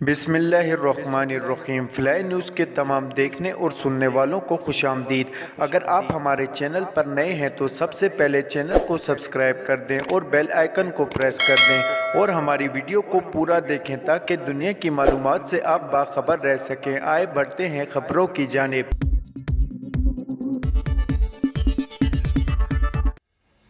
बिस्मिल्लाहिर्रहमानिर्रहीम। Fly news के तमाम देखने और सुनने वालों को खुश आमदीद। अगर आप हमारे चैनल पर नए हैं तो सबसे पहले चैनल को सब्सक्राइब कर दें और बेल आइकन को प्रेस कर दें और हमारी वीडियो को पूरा देखें ताकि दुनिया की मालूमात से आप बाखबर रह सकें। आए बढ़ते हैं खबरों की जानिब।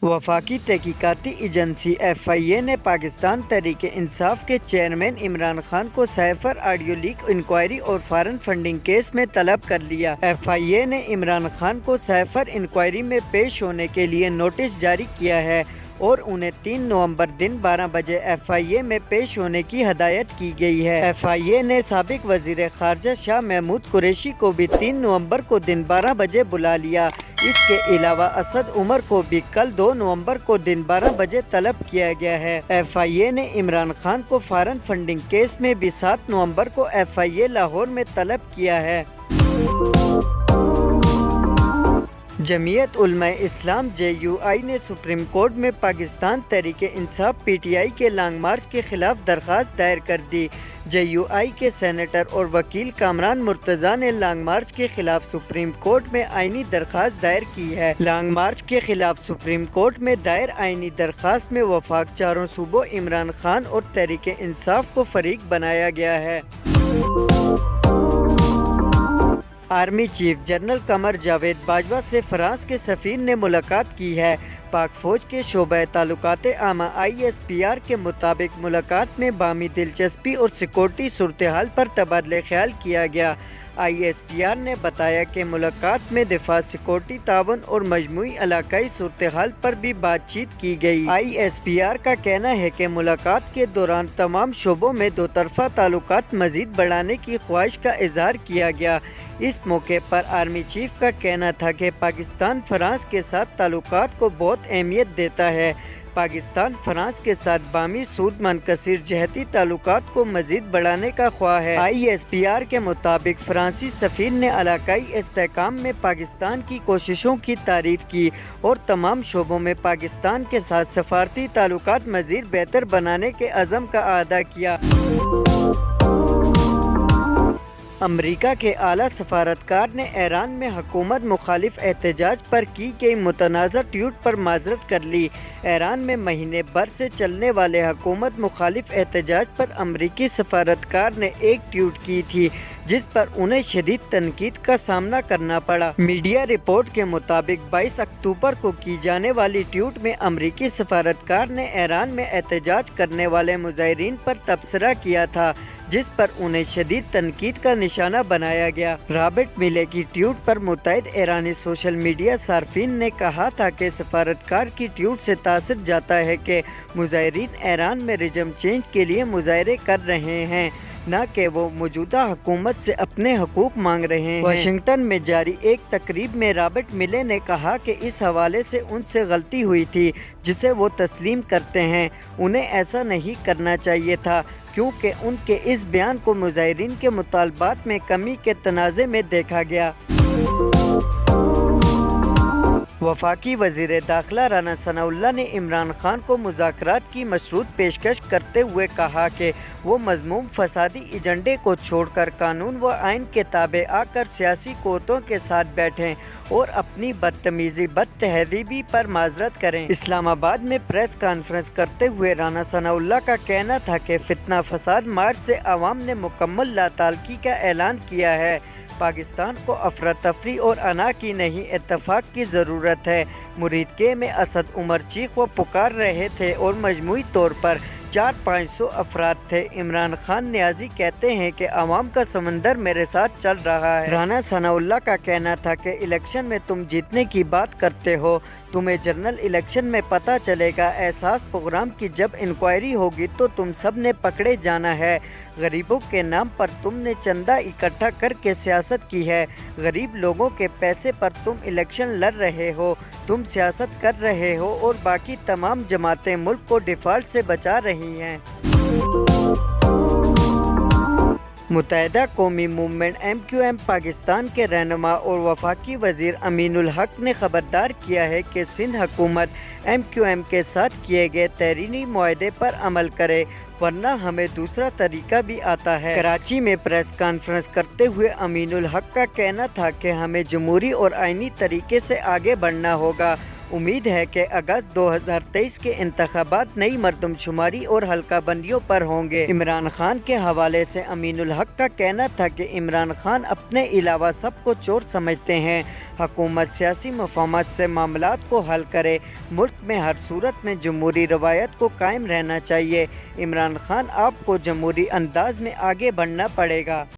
वफाकी तहकीकाती एजेंसी FIA ने पाकिस्तान तहरीक-ए-इंसाफ के चेयरमैन इमरान खान को साइफर ऑडियो लीक इंक्वायरी और फॉरेन फंडिंग केस में तलब कर लिया। FIA ने इमरान खान को साइफर इंक्वायरी में पेश होने के लिए नोटिस जारी किया है और उन्हें 3 नवंबर दिन 12 बजे FIA में पेश होने की हदायत की गई है। FIA ने साबिक वजीर खारजा शाह महमूद कुरैशी को भी 3 नवंबर को दिन 12 बजे बुला लिया। इसके अलावा असद उमर को भी कल 2 नवंबर को दिन 12 बजे तलब किया गया है। FIA ने इमरान खान को फॉरेन फंडिंग केस में भी 7 नवंबर को FIA लाहौर में तलब किया है। जमीयत उलमा इस्लाम JUI ने सुप्रीम कोर्ट में पाकिस्तान तहरीक-ए-इंसाफ PTI के लॉन्ग मार्च के खिलाफ दरख्वास्त दायर कर दी। JUI के सेनेटर और वकील कामरान मुर्तज़ा ने लॉन्ग मार्च के खिलाफ सुप्रीम कोर्ट में आईनी दरख्वास्त दायर की है। लॉन्ग मार्च के खिलाफ सुप्रीम कोर्ट में दायर आईनी दरख्वास्त में वफाक चारों सूबों इमरान खान और तहरीक-ए-इंसाफ को फरीक बनाया गया है। Army chief general Qamar Javed Bajwa से फ्रांस के सफीर ने मुलाकात की है। पाक फौज के शोबा ताल्लुकात आमा ISPR के मुताबिक मुलाकात में बामी दिलचस्पी और सिक्योरिटी सूरत हाल पर तबादला ख्याल किया गया। ISPR ने बताया कि मुलाकात में दिफा, सिक्योरिटी, तावन और मजमूई इलाकाई सूरत हाल पर भी बातचीत की गई। ISPR का कहना है कि मुलाकात के दौरान तमाम शोबों में दो तरफा ताल्लुकात मजीद बढ़ाने की ख्वाहिश का इजहार किया गया। इस मौके पर आर्मी चीफ का कहना था कि पाकिस्तान फ्रांस के साथ ताल्लुकात को बहुत अहमियत देता है। पाकिस्तान फ्रांस के साथ बामी सूद मनकसिर जहती ताल्लुकात को मजीद बढ़ाने का ख्वाह है। ISPR के मुताबिक फ्रांसी सफीर ने इलाकाई इस्तेहकाम में पाकिस्तान की कोशिशों की तारीफ की और तमाम शोबों में पाकिस्तान के साथ सफारती ताल्लुकात मजीद बेहतर बनाने के अज़म का अदा किया। अमरीका के आला सफारतकार ने ईरान में हुकूमत मुखालिफ एहतजाज पर की गई मुतनाज़ा ट्वीट पर माजरत कर ली। ईरान में महीने भर से चलने वाले हुकूमत मुखालिफ एहतजाज पर अमरीकी सफारतकार ने एक ट्वीट की थी जिस पर उन्हें शदीद तनकीद का सामना करना पड़ा। मीडिया रिपोर्ट के मुताबिक 22 अक्टूबर को की जाने वाली ट्वीट में अमरीकी सफारतकार ने ईरान में एहतजाज करने वाले मुजाहिरीन पर तबसरा किया था जिस पर उन्हें शदीद तनकीद का निशाना बनाया गया। रॉबर्ट मिले की ट्वीट पर मुतैद ईरानी सोशल मीडिया सार्फिन ने कहा था कि सफारतकार की ट्वीट से तासर जाता है कि मुजाहिरीन ईरान में रिजम चेंज के लिए मुजाहरे कर रहे हैं, न कि वो मौजूदा हुकूमत से अपने हकूक मांग रहे हैं। वाशिंगटन में जारी एक तकरीब में रॉबर्ट मिले ने कहा कि इस हवाले से उनसे गलती हुई थी जिसे वो तस्लीम करते हैं। उन्हें ऐसा नहीं करना चाहिए था क्योंकि उनके इस बयान को मुजाहिरीन के मुतालबात में कमी के तनाज़े में देखा गया। वफाकी वज़ीर दाखिला राना सनाउल्लाह ने इमरान खान को मुज़ाकरात की मशरूत पेशकश करते हुए कहा कि वो मज़मूम फसादी एजेंडे को छोड़कर कानून व आइन के ताबे आकर सियासी क़ुव्वतों के साथ बैठें और अपनी बदतमीज़ी बदतहज़ीबी पर माजरत करें। इस्लामाबाद में प्रेस कॉन्फ्रेंस करते हुए राना सनाउल्लाह का कहना था कि फितना फसाद मार्च से अवाम ने मुकम्मल लाताल्की का ऐलान किया है। पाकिस्तान को अफरा तफरी और अना की नहीं, इत्तफाक की ज़रूरत है। मुरीद के में असद उमर चीख व पुकार रहे थे और मजमूई तौर पर 400-500 अफराद थे। इमरान खान न्याजी कहते हैं कि अवाम का समंदर मेरे साथ चल रहा है। राना सनाउल्लाह का कहना था कि इलेक्शन में तुम जीतने की बात करते हो, तुम्हें जनरल इलेक्शन में पता चलेगा। एहसास प्रोग्राम की जब इंक्वायरी होगी तो तुम सब ने पकड़े जाना है। गरीबों के नाम पर तुमने चंदा इकट्ठा करके सियासत की है। गरीब लोगों के पैसे पर तुम इलेक्शन लड़ रहे हो, तुम सियासत कर रहे हो और बाकी तमाम जमातें मुल्क को डिफ़ॉल्ट से बचा रही हैं। मुत्तहिदा कौमी मूवमेंट MQM पाकिस्तान के रहनुमा और वफाकी वज़ीर अमीनुल हक ने खबरदार किया है कि सिंध हुकूमत MQM के साथ किए गए तहरीरी मुआहदे पर अमल करे। वरना हमें दूसरा तरीका भी आता है। कराची में प्रेस कॉन्फ्रेंस करते हुए अमीनुल हक का कहना था कि हमें जमहूरी और आईनी तरीके से आगे बढ़ना होगा। उम्मीद है कि अगस्त 2023 के इंतखाबात नई मरदमशुमारी और हल्का बंदियों पर होंगे। इमरान खान के हवाले से अमीनुल हक का कहना था कि इमरान खान अपने अलावा सबको चोर समझते हैं। हुकूमत सियासी मफाहमत से मामलात को हल करे। मुल्क में हर सूरत में जमहूरी रवायत को कायम रहना चाहिए। इमरान खान आपको जमहूरी अंदाज में आगे बढ़ना पड़ेगा।